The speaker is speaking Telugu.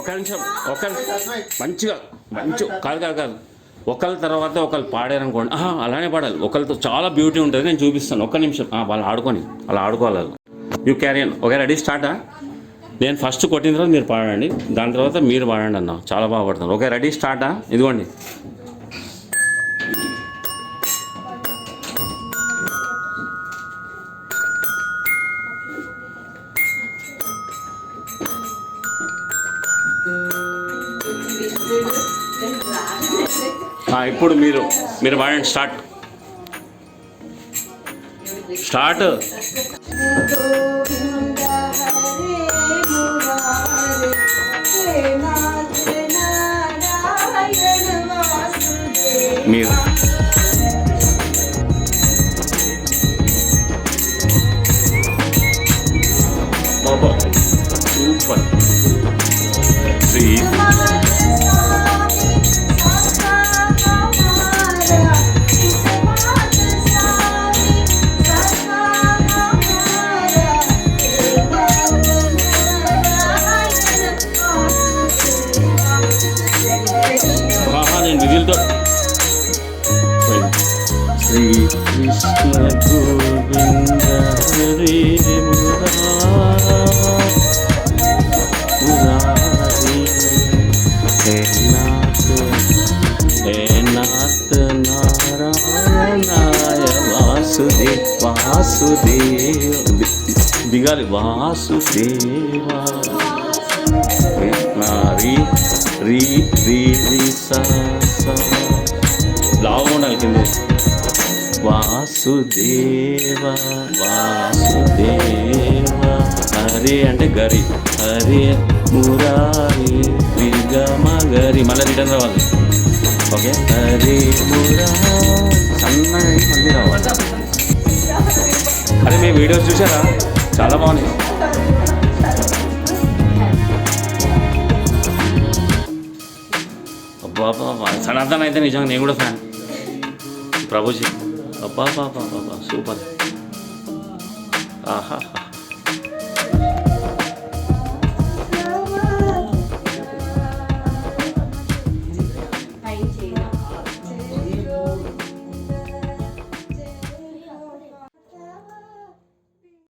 ఒక నిమిషం మంచిగా కాదు కాదు కాదు ఒకళ్ళ తర్వాత ఒకళ్ళు పాడారనుకోండి అలానే పాడాలి. ఒకళ్ళతో చాలా బ్యూటీ ఉంటుంది, నేను చూపిస్తాను. ఒక్క నిమిషం వాళ్ళు ఆడుకొని అలా ఆడుకోవాలి. You carry on. ఓకే, రెడీ స్టార్టా? నేను ఫస్ట్ కొట్టిన తర్వాత మీరు పాడండి, దాని తర్వాత మీరు పాడండి అన్న. చాలా బాగా పడుతున్నారు. ఓకే, రెడీ స్టార్టా? ఇదిగోండి. ఇప్పుడు మీరు పాడండి. స్టార్ట్. మీరు బాబా సూపర్. శ్రీ నేను మిగిలితో శ్రీ కృష్ణ గోవింద హరి మురారి హే నాథ నారాయణాయ వాసుదేవ దిగాలి. వాసుదేవా రీ రీ రీ రీ సా లావు ఉండాలి కింద. వాసుదేవ వాసుదేవ హరి అంటే గరి, హరి మురారి రిగమ గరి, మళ్ళీ రిటర్న్ రావాలి. ఓకే, హరి మురారి సన్నగా మళ్ళీ రావాలి. అరే మీ వీడియోస్ చూసారా? చాలా బాగున్నాయి. అబ్బా సనాతన్ అయితే నిజంగా నేను కూడా ఫ్యాన్. ప్రభుజీ అబ్బా సూపర్. ఆహా.